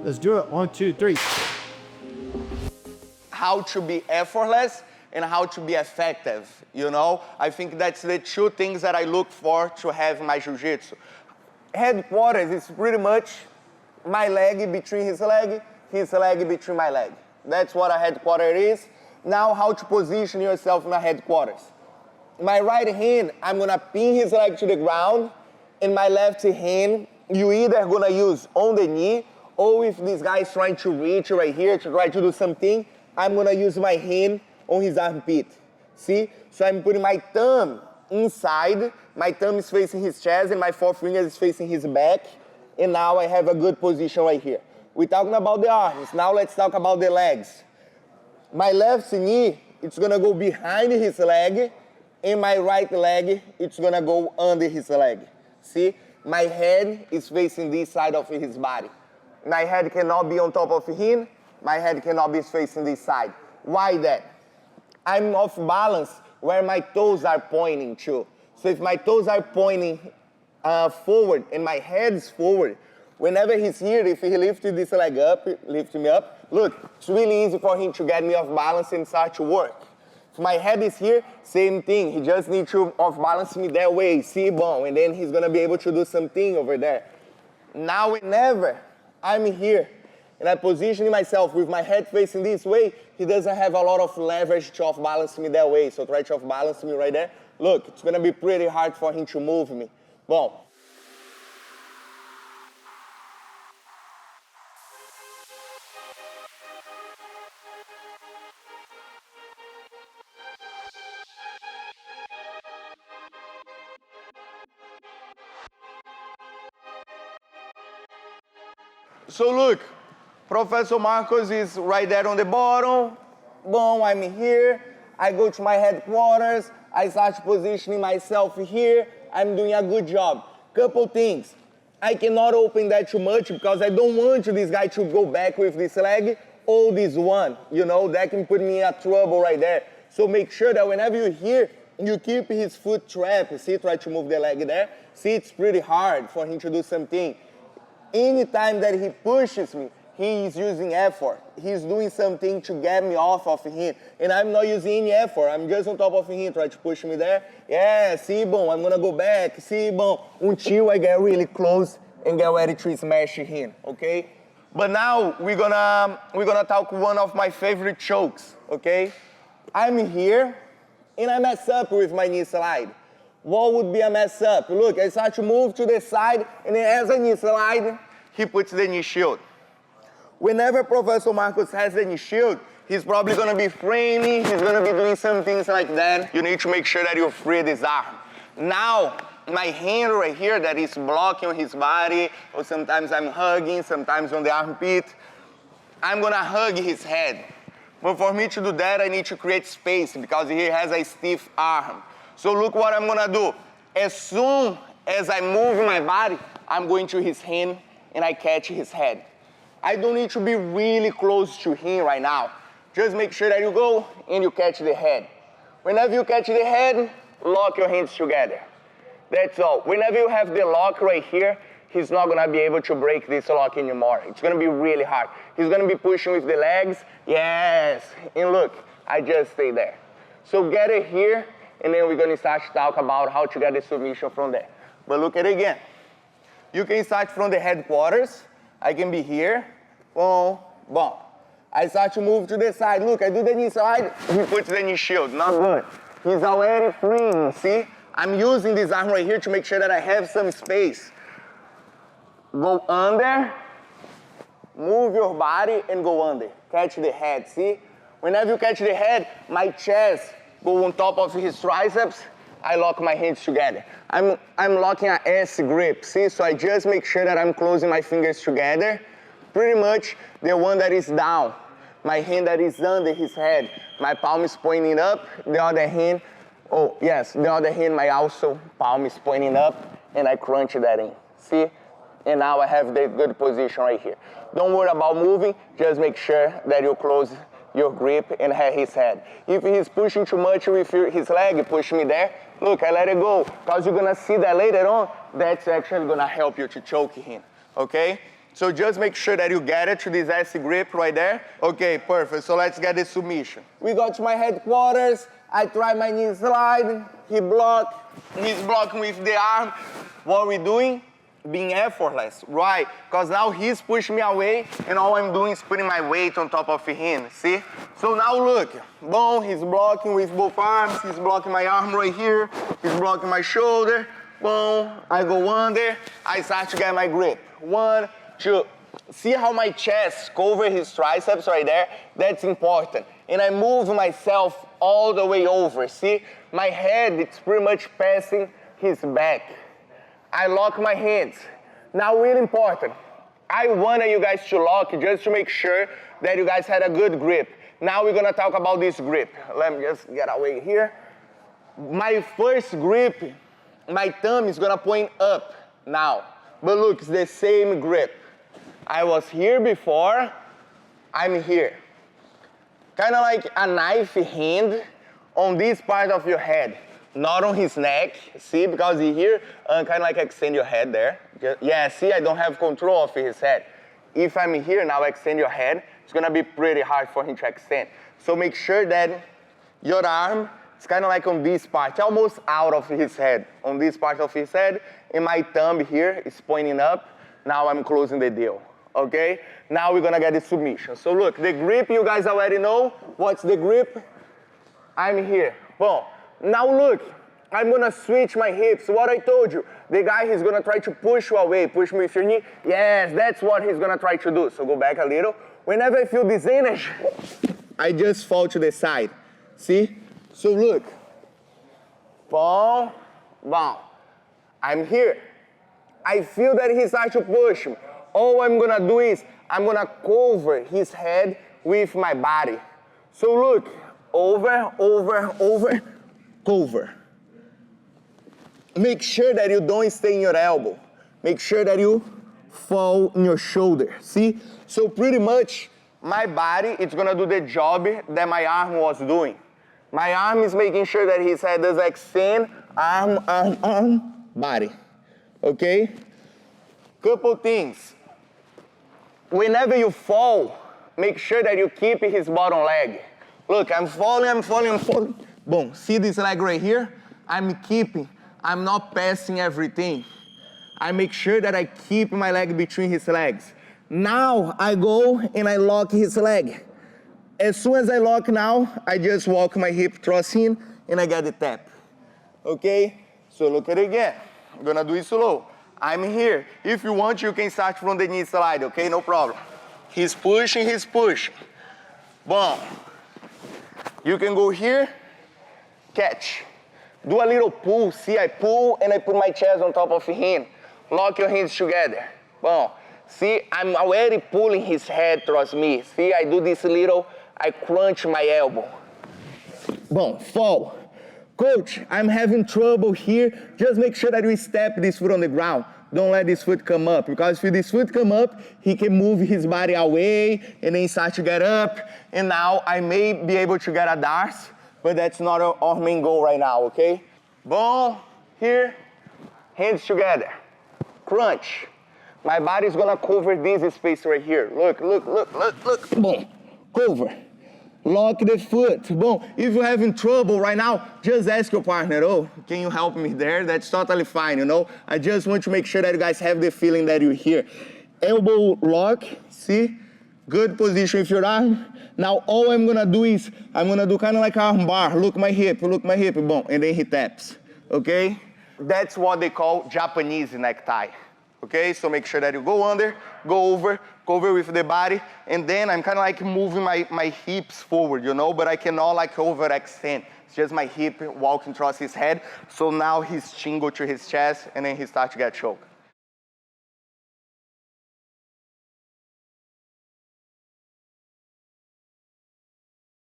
Let's do it. 1, 2, 3. How to be effortless and how to be effective, you know? I think that's the two things that I look for to have in my jiu-jitsu. Headquarters is pretty much my leg between his leg between my leg. That's what a headquarter is. Now, how to position yourself in a headquarters. My right hand, I'm gonna pin his leg to the ground, and my left hand, you either gonna use on the knee, or if this guy is trying to reach right here to try to do something, I'm gonna use my hand on his armpit. See? So I'm putting my thumb inside, my thumb is facing his chest, and my forefinger is facing his back, and now I have a good position right here. We're talking about the arms, now let's talk about the legs. My left knee, it's gonna go behind his leg, and my right leg, it's gonna go under his leg. See? My head is facing this side of his body. My head cannot be on top of him, my head cannot be facing this side. Why that? I'm off balance where my toes are pointing to. So if my toes are pointing forward and my head is forward, whenever he's here, if he lifts this leg up, lift me up, look, it's really easy for him to get me off balance and start to work. If my head is here, same thing. He just needs to off balance me that way, see, boom, and then he's gonna be able to do something over there. Now, whenever I'm here and I'm positioning myself with my head facing this way, he doesn't have a lot of leverage to off balance me that way. So try to off balance me right there. Look, it's gonna be pretty hard for him to move me. Boom. So look, Professor Marcos is right there on the bottom. Boom, I'm here. I go to my headquarters. I start positioning myself here. I'm doing a good job. Couple things. I cannot open that too much because I don't want this guy to go back with this leg or this one. You know, that can put me in trouble right there. So make sure that whenever you're here, you keep his foot trapped. See, try to move the leg there. See, it's pretty hard for him to do something. Anytime that he pushes me, he is using effort. He's doing something to get me off of him. And I'm not using any effort. I'm just on top of him, try to push me there. Yeah, see, boom, I'm gonna go back. See, boom, until I get really close and get ready to smash him, okay? But now we're gonna talk one of my favorite chokes, okay? I'm here and I mess up with my knee slide. What would be a mess up? Look, I start to move to the side, and then as a knee slide, he puts the knee shield. Whenever Professor Marcos has the knee shield, he's probably gonna be framing, he's gonna be doing some things like that. You need to make sure that you free this arm. Now, my hand right here that is blocking his body, or sometimes I'm hugging, sometimes on the armpit, I'm gonna hug his head. But for me to do that, I need to create space because he has a stiff arm. So look what I'm gonna do. As soon as I move my body, I'm going to his hand and I catch his head. I don't need to be really close to him right now. Just make sure that you go and you catch the head. Whenever you catch the head, lock your hands together. That's all. Whenever you have the lock right here, he's not gonna be able to break this lock anymore. It's gonna be really hard. He's gonna be pushing with the legs. Yes, and look, I just stay there. So get it here, and then we're gonna start to talk about how to get the submission from there. But look at it again. You can start from the headquarters. I can be here, boom, boom. I start to move to the side. Look, I do the knee slide, he puts the knee shield, not good. He's already freeing, see? I'm using this arm right here to make sure that I have some space. Go under, move your body and go under. Catch the head, see? Whenever you catch the head, my chest go on top of his triceps, I lock my hands together. I'm locking an S grip, see? So I just make sure that I'm closing my fingers together. Pretty much the one that is down. My hand that is under his head. My palm is pointing up, the other hand, oh yes, the other hand, my also palm is pointing up, and I crunch that in, see? And now I have the good position right here. Don't worry about moving, just make sure that you close your grip and have his head. If he's pushing too much with his leg, push me there, look, I let it go. Because you're gonna see that later on, that's actually gonna help you to choke him, okay? So just make sure that you get it to this S grip right there. Okay, perfect. So let's get the submission. We got to my headquarters. I try my knee slide. He's blocking with the arm. What are we doing? Being effortless, right? Because now he's pushing me away, and all I'm doing is putting my weight on top of him, see? So now look, boom, he's blocking with both arms, he's blocking my arm right here, he's blocking my shoulder, boom, I go under, I start to get my grip. 1, 2, see how my chest covers his triceps right there? That's important. And I move myself all the way over, see? My head, it's pretty much passing his back. I lock my hands. Now, really important, I wanted you guys to lock just to make sure that you guys had a good grip. Now we're gonna talk about this grip. Let me just get away here. My first grip, my thumb is gonna point up now. But look, it's the same grip. I was here before, I'm here. Kind of like a knife hand on this part of your head. Not on his neck, see, because here, kind of like extend your head there. Yeah, see, I don't have control of his head. If I'm here now, extend your head, it's gonna be pretty hard for him to extend. So make sure that your arm is kind of like on this part, almost out of his head, on this part of his head, and my thumb here is pointing up. Now I'm closing the deal, okay? Now we're gonna get the submission. So look, the grip you guys already know. What's the grip? I'm here, boom. Now look, I'm gonna switch my hips. What I told you, the guy, he's gonna try to push you away, push me with your knee. Yes, that's what he's gonna try to do. So go back a little. Whenever I feel this energy, I just fall to the side. See? So look, boom, boom. I'm here. I feel that he starts to push me. All I'm gonna do is, I'm gonna cover his head with my body. So look, over, over, over, cover. Make sure that you don't stay in your elbow. Make sure that you fall in your shoulder, see? So pretty much, my body, it's gonna do the job that my arm was doing. My arm is making sure that his head does extend, arm, body, okay? Couple things. Whenever you fall, make sure that you keep his bottom leg. Look, I'm falling. Boom, see this leg right here? I'm keeping, I'm not passing everything. I make sure that I keep my leg between his legs. Now I go and I lock his leg. As soon as I lock now, I just walk my hip thrust in and I get the tap. Okay? So look at it again. I'm gonna do it slow. I'm here. If you want, you can start from the knee slide, okay? No problem. He's pushing. Boom. You can go here, catch. Do a little pull. See, I pull and I put my chest on top of him. Lock your hands together. Boom. See, I'm already pulling his head towards me. See, I do this little, I crunch my elbow. Boom, fall. Coach, I'm having trouble here. Just make sure that you step this foot on the ground. Don't let this foot come up, because if this foot come up, he can move his body away and then start to get up. And now I may be able to get a dart, but that's not our main goal right now, okay? Boom, here, hands together, crunch. My body's gonna cover this space right here. Look, boom, cover. Lock the foot, boom. If you're having trouble right now, just ask your partner, oh, can you help me there? That's totally fine, you know? I just want to make sure that you guys have the feeling that you're here. Elbow lock, see? Good position with your arm. Now all I'm gonna do is, I'm gonna do kind of like arm bar. Look my hip, boom, and then he taps, okay? That's what they call Japanese necktie. Okay, so make sure that you go under, go over, cover with the body, and then I'm kind of like moving my hips forward, you know, but I cannot like overextend. It's just my hip walking across his head, so now his chin go to his chest, and then he starts to get choked.